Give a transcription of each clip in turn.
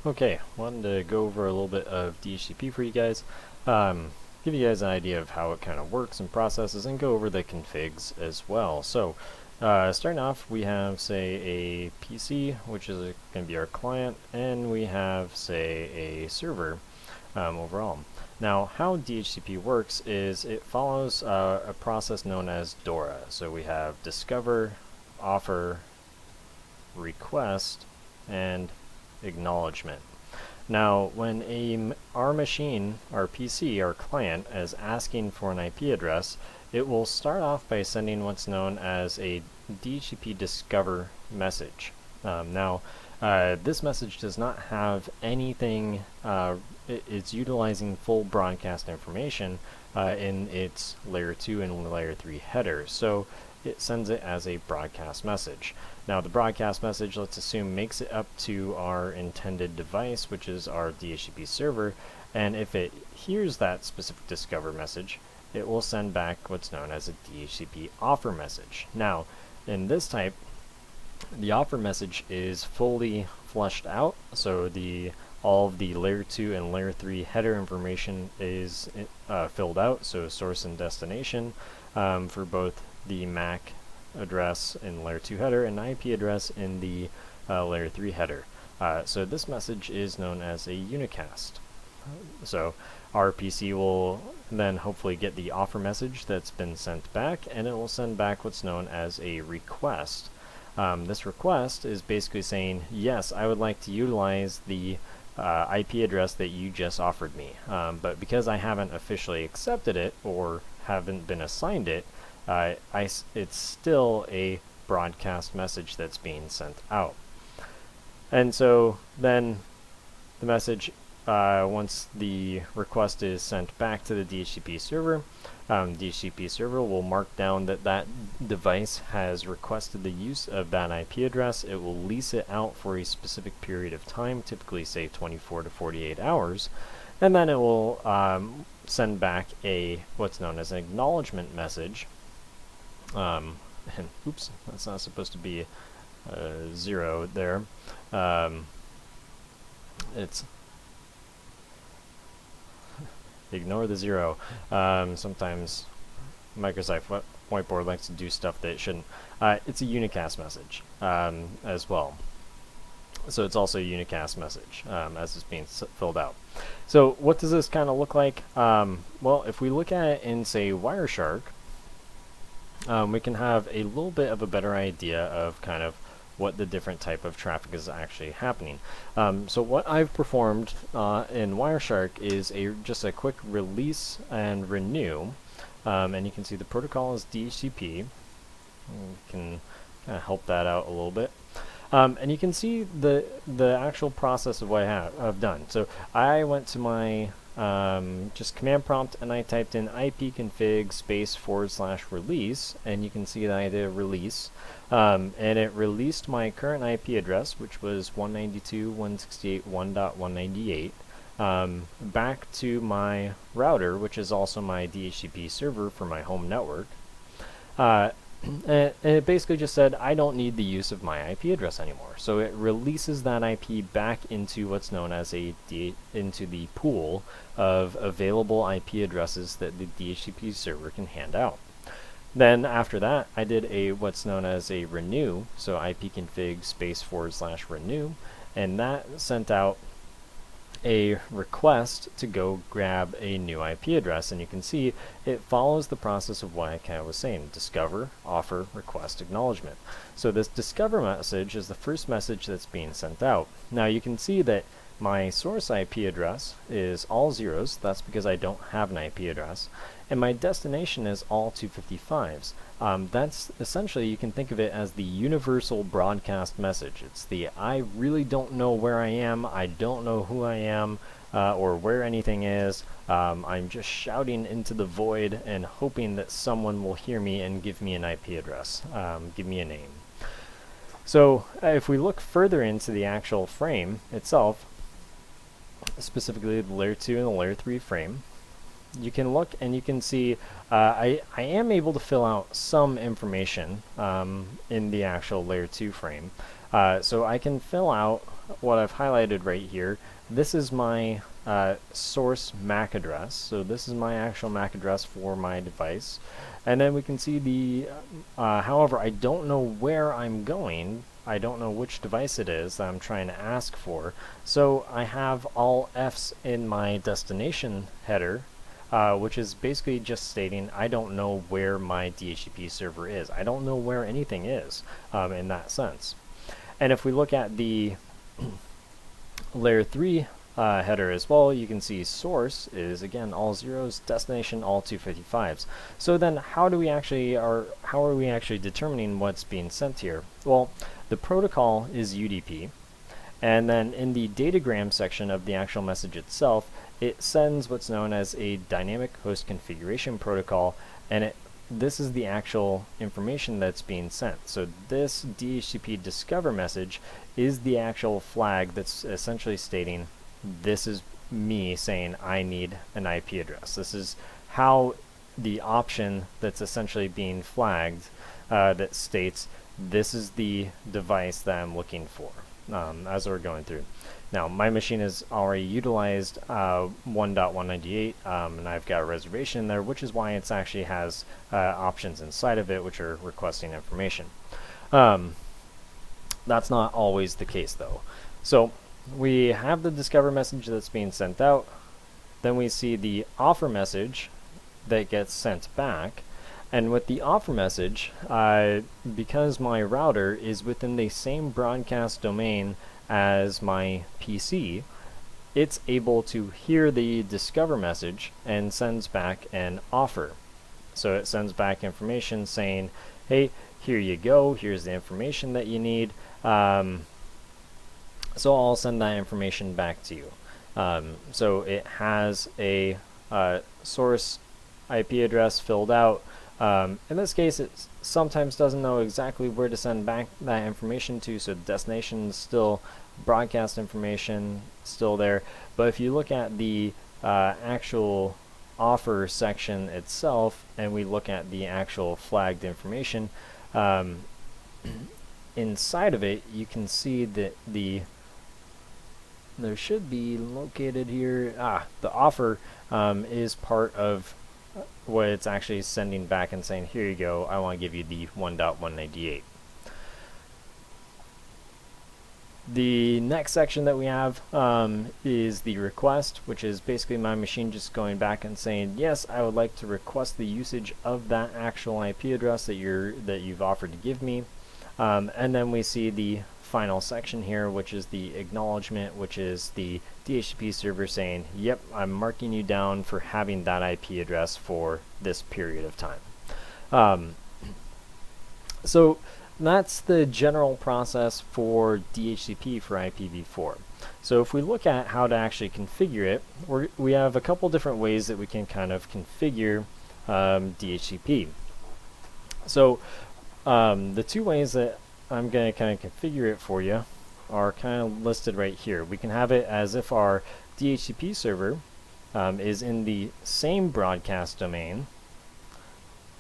Okay, wanted to go over a little bit of DHCP for you guys, give you guys an idea of how it kind of works and processes, and go over the configs as well. So, starting off, we have, say, a PC, which is going to be our client, and we have, say, a server overall. Now, how DHCP works is it follows a process known as DORA. So we have discover, offer, request, and acknowledgement. Now, when our machine, our PC, our client, is asking for an IP address, it will start off by sending what's known as a DHCP discover message. This message does not have anything, it's utilizing full broadcast information in its layer 2 and layer 3 headers. So it sends it as a broadcast message. Now the broadcast message, let's assume, makes it up to our intended device, which is our DHCP server, and if it hears that specific discover message, it will send back what's known as a DHCP offer message. Now, in this type, the offer message is fully fleshed out, so all of the layer 2 and layer 3 header information is filled out, so source and destination for both the MAC address in layer 2 header and IP address in the layer 3 header. So this message is known as a unicast. So our PC will then hopefully get the offer message that's been sent back, and it will send back what's known as a request. This request is basically saying, yes, I would like to utilize the IP address that you just offered me, but because I haven't officially accepted it or haven't been assigned it, it's still a broadcast message that's being sent out. And so then the message, once the request is sent back to the DHCP server, DHCP server will mark down that that device has requested the use of that IP address. It will lease it out for a specific period of time, typically say 24 to 48 hours, and then it will send back what's known as an acknowledgement message. And oops, that's not supposed to be 0 there. It's ignore the 0. Sometimes Microsoft Whiteboard likes to do stuff that it shouldn't. It's a unicast message as well. So it's also a unicast message as it's being filled out. So what does this kind of look like? Well, if we look at it in, say, Wireshark, we can have a little bit of a better idea of kind of what the different type of traffic is actually happening. So what I've performed in Wireshark is just a quick release and renew, and you can see the protocol is DHCP. We can kind of help that out a little bit. And you can see the actual process of what I've done. So I went to my just command prompt and I typed in ipconfig /release, and you can see that I did a release, and it released my current IP address, which was 192.168.1.198, back to my router, which is also my DHCP server for my home network. And it basically just said, I don't need the use of my IP address anymore. So it releases that IP back into what's known as into the pool of available IP addresses that the DHCP server can hand out. Then after that, I did what's known as a renew, so ipconfig /renew, and that sent out a request to go grab a new IP address, and you can see it follows the process of what I kind of was saying: discover, offer, request, acknowledgement. So this discover message is the first message that's being sent out. Now you can see that my source IP address is all zeros. That's because I don't have an IP address, and my destination is all 255s. That's essentially, you can think of it as the universal broadcast message. It's the I really don't know where I am, I don't know who I am, or where anything is. I'm just shouting into the void and hoping that someone will hear me and give me an IP address, give me a name. So if we look further into the actual frame itself, specifically the layer 2 and the layer 3 frame, you can look and you can see I am able to fill out some information in the actual layer 2 frame. So I can fill out what I've highlighted right here, this is my source MAC address. So this is my actual MAC address for my device. And then we can see the, however, I don't know where I'm going. I don't know which device it is that I'm trying to ask for. So I have all F's in my destination header, which is basically just stating I don't know where my DHCP server is. I don't know where anything is in that sense. And if we look at the layer 3 header as well, you can see source is again all zeros, destination all 255s. So then how are we actually determining what's being sent here? Well, the protocol is UDP, and then in the datagram section of the actual message itself, it sends what's known as a dynamic host configuration protocol, and this is the actual information that's being sent. So this DHCP discover message is the actual flag that's essentially stating this is me saying I need an IP address. This is how the option that's essentially being flagged that states this is the device that I'm looking for as we're going through. Now my machine has already utilized 1.198 and I've got a reservation in there, which is why it actually has options inside of it which are requesting information. That's not always the case though. So we have the discover message that's being sent out, then we see the offer message that gets sent back, and with the offer message, because my router is within the same broadcast domain as my PC, it's able to hear the discover message and sends back an offer. So it sends back information saying, hey, here you go, here's the information that you need. So I'll send that information back to you. So it has a source IP address filled out. In this case, it sometimes doesn't know exactly where to send back that information to, so the destination is still broadcast information, still there. But if you look at the actual offer section itself, and we look at the actual flagged information, inside of it, you can see that there should be located here, the offer is part of what it's actually sending back and saying, here you go, I want to give you the 1.198. The next section that we have is the request, which is basically my machine just going back and saying, yes, I would like to request the usage of that actual IP address that you've offered to give me. And then we see the final section here, which is the acknowledgement, which is the DHCP server saying, yep, I'm marking you down for having that IP address for this period of time. So that's the general process for DHCP for IPv4. So if we look at how to actually configure it, we have a couple different ways that we can kind of configure DHCP. So the two ways that I'm going to kind of configure it for you are kind of listed right here. We can have it as if our DHCP server is in the same broadcast domain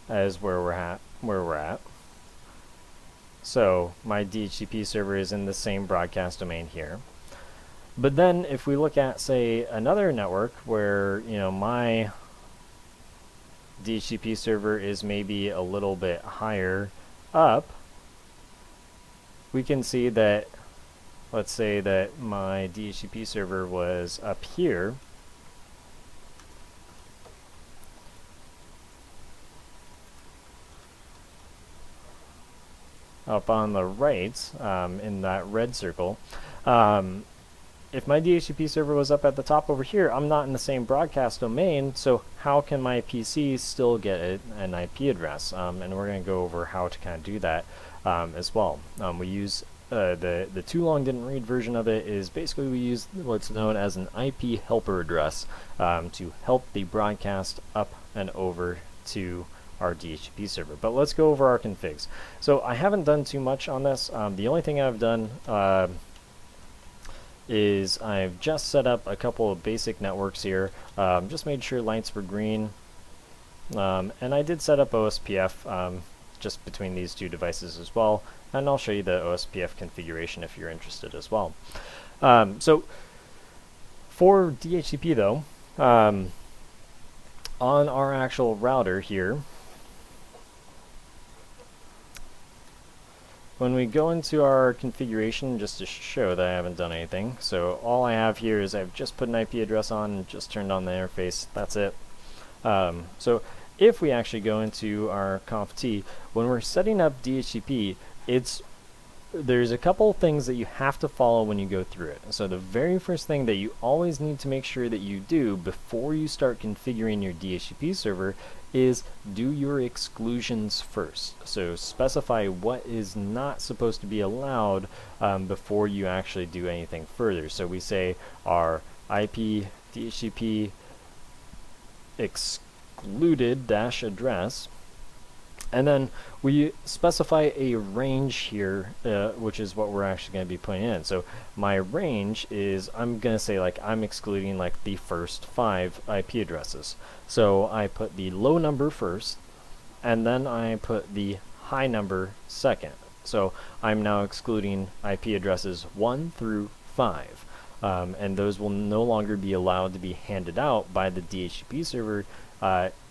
as where we're at. So my DHCP server is in the same broadcast domain here. But then if we look at, say, another network where, you know, my DHCP server is maybe a little bit higher up, we can see that, let's say that my DHCP server was up here, up on the right, in that red circle. If my DHCP server was up at the top over here, I'm not in the same broadcast domain, so how can my PC still get an IP address? And we're going to go over how to kind of do that as well. We use the too long didn't read version of it is basically we use what's known as an IP helper address to help the broadcast up and over to our DHCP server. But let's go over our configs. So I haven't done too much on this. The only thing I've done is I've just set up a couple of basic networks here, just made sure lights were green, and I did set up OSPF just between these two devices as well, and I'll show you the OSPF configuration if you're interested as well. So for DHCP though, on our actual router here, when we go into our configuration, just to show that I haven't done anything, so all I have here is I've just put an IP address on and just turned on the interface. That's it. So if we actually go into our conft, when we're setting up DHCP, there's a couple things that you have to follow when you go through it. So the very first thing that you always need to make sure that you do before you start configuring your DHCP server is do your exclusions first. So specify what is not supposed to be allowed before you actually do anything further. So we say our IP DHCP excluded -address, and then we specify a range here, which is what we're actually going to be putting in. So my range is, I'm going to say like I'm excluding like the first 5 IP addresses. So I put the low number first, and then I put the high number second. So I'm now excluding IP addresses 1 through 5. And those will no longer be allowed to be handed out by the DHCP server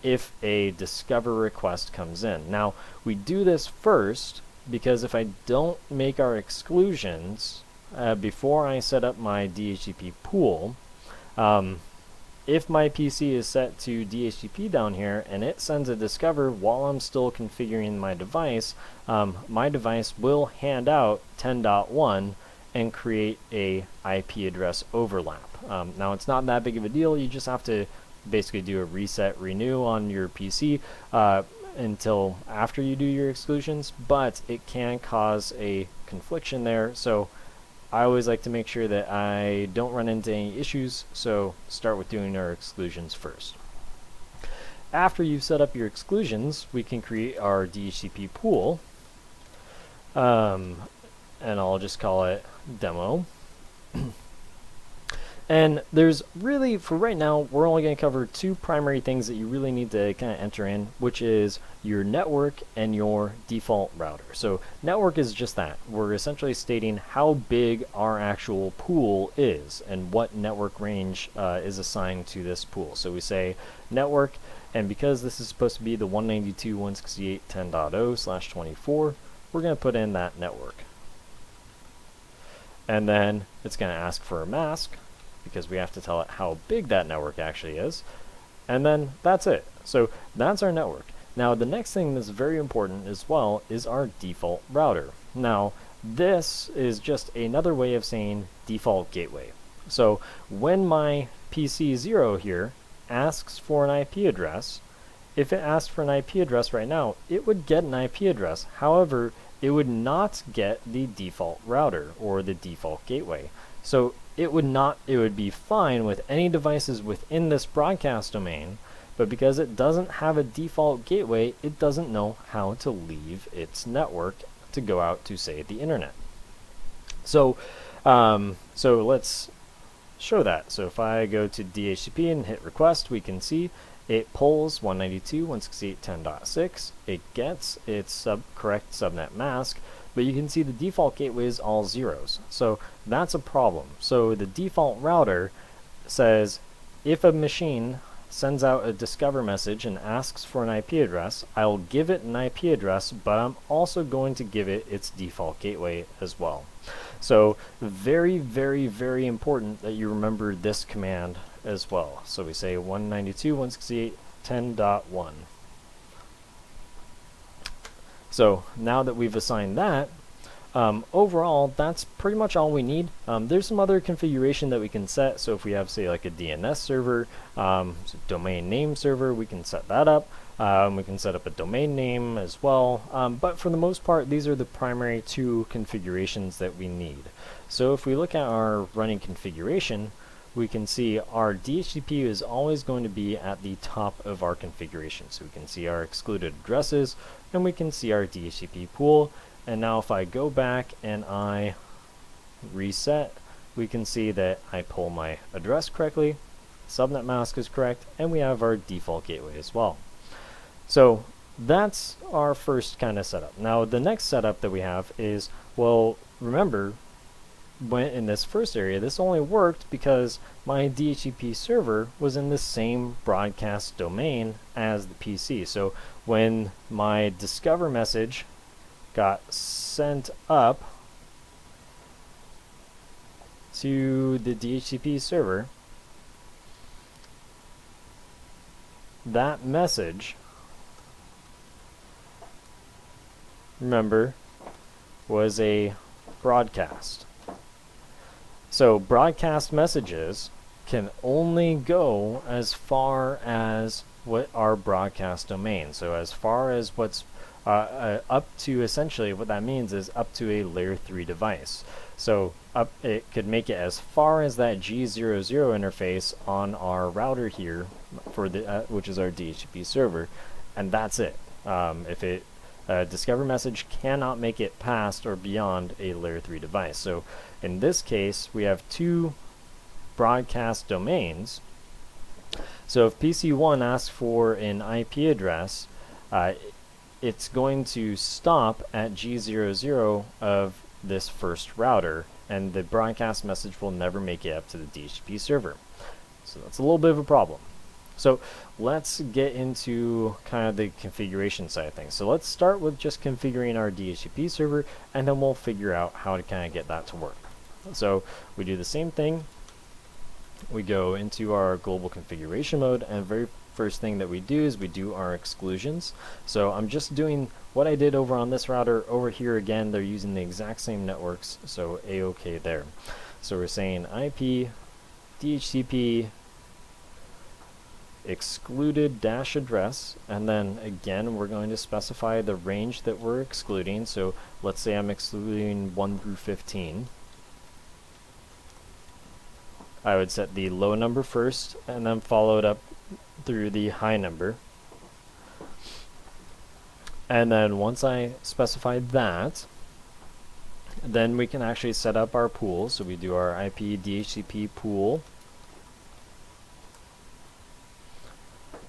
if a discover request comes in. Now, we do this first because if I don't make our exclusions before I set up my DHCP pool, if my PC is set to DHCP down here and it sends a discover while I'm still configuring my device will hand out 10.1 and create a IP address overlap. Now, it's not that big of a deal. You just have to basically do a reset renew on your PC until after you do your exclusions, but it can cause a confliction there. So I always like to make sure that I don't run into any issues, so start with doing our exclusions first. After you've set up your exclusions, we can create our DHCP pool, and I'll just call it demo. And there's really, for right now, we're only going to cover 2 primary things that you really need to kind of enter in, which is your network and your default router. So network is just that. We're essentially stating how big our actual pool is and what network range is assigned to this pool. So we say network, and because this is supposed to be the 192.168.10.0/24, we're going to put in that network. And then it's going to ask for a mask, because we have to tell it how big that network actually is. And then that's it. So that's our network. Now the next thing that's very important as well is our default router. Now this is just another way of saying default gateway. So when my PC0 here asks for an IP address, if it asked for an IP address right now, it would get an IP address. However, it would not get the default router or the default gateway. So it would be fine with any devices within this broadcast domain, but because it doesn't have a default gateway, it doesn't know how to leave its network to go out to, say, the internet. So, so let's show that. So if I go to DHCP and hit request, we can see it pulls 192.168.10.6. It gets its correct subnet mask, but you can see the default gateway is all zeros. So that's a problem. So the default router says if a machine sends out a discover message and asks for an IP address, I'll give it an IP address, but I'm also going to give it its default gateway as well. So very, very, very important that you remember this command as well. So we say 192.168.10.1. So now that we've assigned that, overall, that's pretty much all we need. There's some other configuration that we can set. So if we have, say, like a DNS server, so domain name server, we can set that up. We can set up a domain name as well. But for the most part, these are the primary 2 configurations that we need. So if we look at our running configuration, we can see our DHCP is always going to be at the top of our configuration. So we can see our excluded addresses, and we can see our DHCP pool. And now if I go back and I reset, we can see that I pull my address correctly, subnet mask is correct, and we have our default gateway as well. So that's our first kind of setup. Now the next setup that we have is, well, remember, when in this first area, this only worked because my DHCP server was in the same broadcast domain as the PC. So when my discover message got sent up to the DHCP server, that message, remember, was a broadcast. So broadcast messages can only go as far as what our broadcast domain. So as far as what's up to, essentially what that means is up to a layer 3 device. So it could make it as far as that G00 interface on our router here, for the which is our DHCP server, and that's it. If it discover message cannot make it past or beyond a layer 3 device. So in this case, we have two broadcast domains. So if PC1 asks for an IP address, it's going to stop at G00 of this first router, and the broadcast message will never make it up to the DHCP server. So that's a little bit of a problem. So let's get into kind of the configuration side of things. So let's start with just configuring our DHCP server, and then we'll figure out how to kind of get that to work. So we do the same thing. We go into our global configuration mode, and the very first thing that we do is we do our exclusions. So I'm just doing what I did over on this router. Over here again, they're using the exact same networks, so A-OK there. So we're saying IP DHCP excluded dash address, and then again we're going to specify the range that we're excluding. So let's say I'm excluding 1 through 15. I would set the low number first and then follow it up through the high number. And then once I specify that, then we can actually set up our pool. So we do our IP DHCP pool,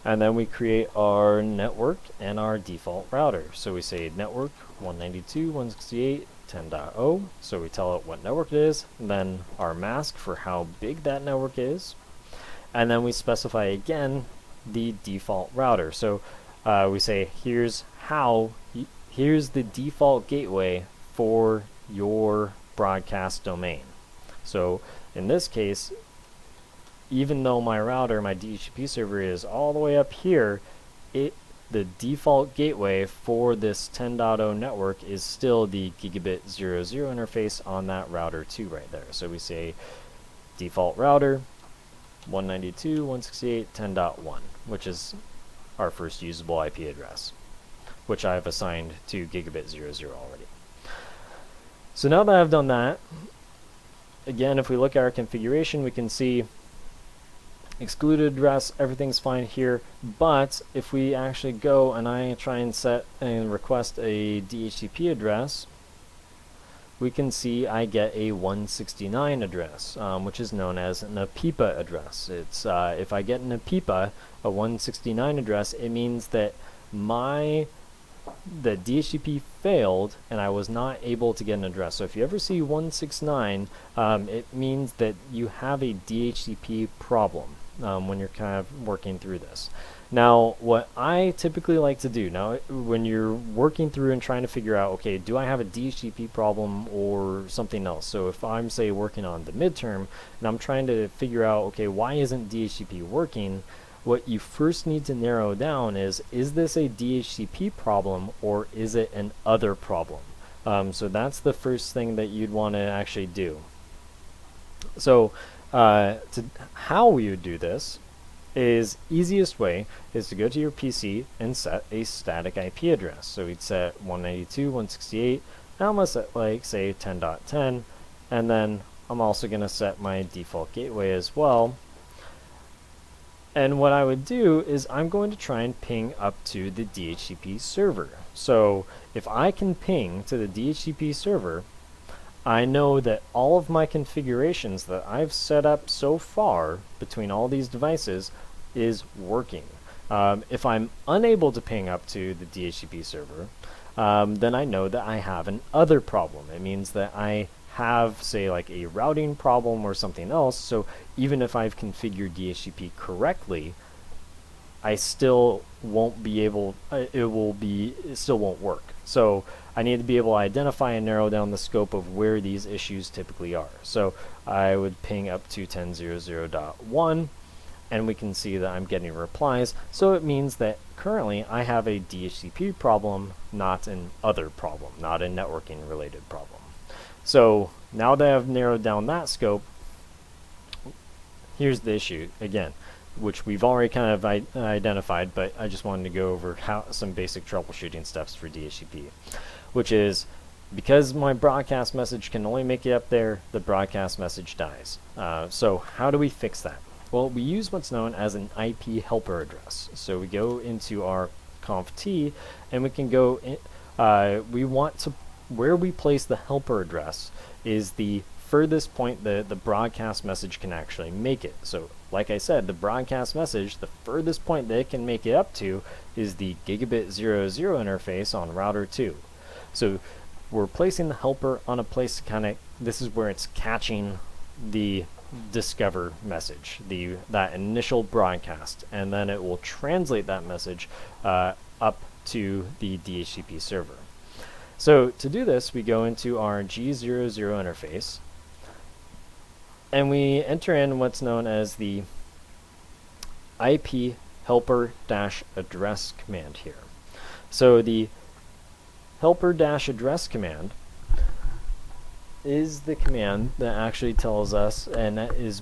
and then we create our network and our default router. So we say network 192.168.10.0, so we tell it what network it is, and then our mask for how big that network is, and then we specify again the default router. So we say here's the default gateway for your broadcast domain. So in this case, even though my router, my DHCP server, is all the way up here, the default gateway for this 10.0 network is still the gigabit 00 interface on that router too, right there. So we say default router 192.168.10.1, which is our first usable IP address, which I've assigned to gigabit 00 already. So now that I've done that, again, if we look at our configuration, we can see excluded address, everything's fine here, but if we actually go and I try and set and request a DHCP address, we can see I get a 169 address, which is known as an APIPA address. It's if I get an APIPA, a 169 address, it means that the DHCP failed and I was not able to get an address. So if you ever see 169, it means that you have a DHCP problem when you're kind of working through this. Now, what I typically like to do, now when you're working through and trying to figure out, okay, do I have a DHCP problem or something else? So if I'm, say, working on the midterm and I'm trying to figure out, okay, why isn't DHCP working? What you first need to narrow down is this a DHCP problem or is it an other problem? So that's the first thing that you'd want to actually do. So how we would do this is easiest way is to go to your PC and set a static IP address. So we'd set 192.168, and I'm going to set, like, say 10.10, and then I'm also going to set my default gateway as well. And what I would do is I'm going to try and ping up to the DHCP server. So if I can ping to the DHCP server, I know that all of my configurations that I've set up so far between all these devices is working. If I'm unable to ping up to the DHCP server, then I know that I have an other problem. It means that I have, say, like a routing problem or something else. So even if I've configured DHCP correctly, I still won't be able, it still won't work. So I need to be able to identify and narrow down the scope of where these issues typically are. So I would ping up to 10.0.0.1, and we can see that I'm getting replies. So it means that currently I have a DHCP problem, not an other problem, not a networking related problem. So now that I've narrowed down that scope, here's the issue again, which we've already kind of identified, but I just wanted to go over some basic troubleshooting steps for DHCP, which is because my broadcast message can only make it up there, the broadcast message dies. So how do we fix that? Well, we use what's known as an IP helper address. So we go into our conft and we can go in, we want to, where we place the helper address is the furthest point the broadcast message can actually make it. So like I said, the broadcast message, the furthest point that it can make it up to is the gigabit 00 interface on router 2. So we're placing the helper on a place to kind of, this is where it's catching the discover message, that initial broadcast, and then it will translate that message up to the DHCP server. So to do this, we go into our G00 interface, and we enter in what's known as the IP helper-address command here. So the helper-address command is the command that actually tells us, and that is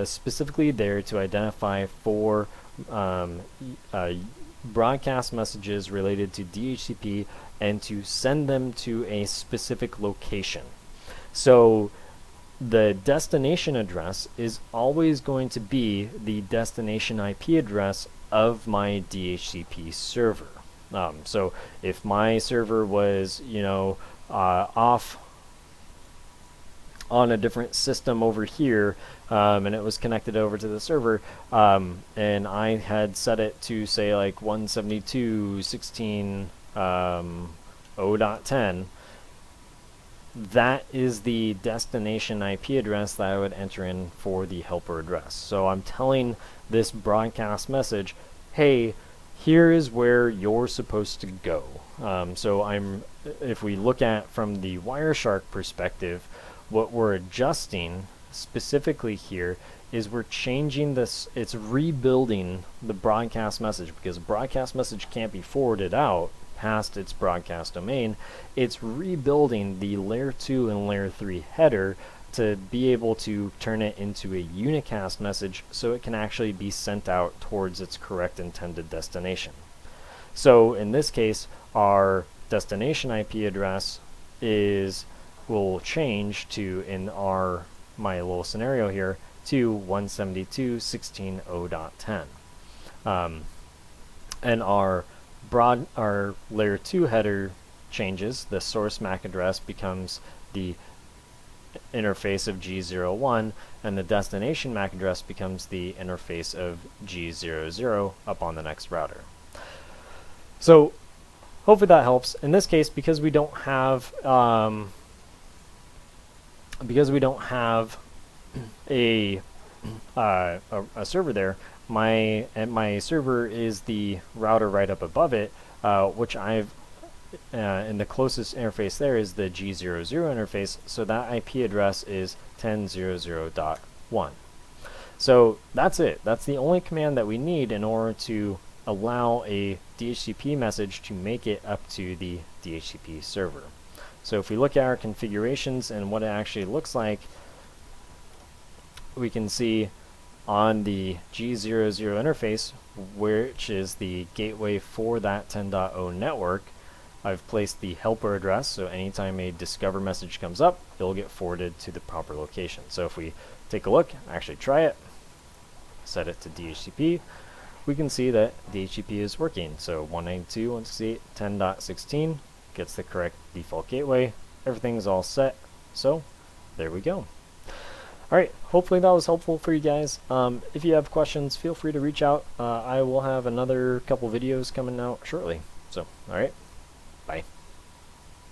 specifically there to identify for broadcast messages related to DHCP and to send them to a specific location. So the destination address is always going to be the destination IP address of my DHCP server. So if my server was, off on a different system over here, and it was connected over to the server, and I had set it to say like 172.16.0.10, that is the destination IP address that I would enter in for the helper address. So I'm telling this broadcast message, hey, here is where you're supposed to go. So if we look at from the Wireshark perspective, what we're adjusting specifically here is we're changing this, it's rebuilding the broadcast message, because a broadcast message can't be forwarded out past its broadcast domain. It's rebuilding the layer 2 and layer 3 header to be able to turn it into a unicast message so it can actually be sent out towards its correct intended destination. So in this case, our destination IP address will change to, in my little scenario here, to 172.16.0.10. And our layer 2 header changes. The source MAC address becomes the interface of G01, and the destination MAC address becomes the interface of G00 up on the next router. So hopefully that helps. In this case, because we don't have a server there, my server is the router right up above it, which I've and the closest interface there is the G00 interface, so that IP address is 10.0.0.1. So that's it. That's the only command that we need in order to allow a DHCP message to make it up to the DHCP server. So if we look at our configurations and what it actually looks like, we can see on the G00 interface, which is the gateway for that 10.0 network, I've placed the helper address, so anytime a discover message comes up, it'll get forwarded to the proper location. So if we take a look, actually try it, set it to DHCP, we can see that DHCP is working. So 192.168.10.16 gets the correct default gateway. Everything's all set. So there we go. Alright, hopefully that was helpful for you guys. If you have questions, feel free to reach out. I will have another couple videos coming out shortly. So, alright, bye.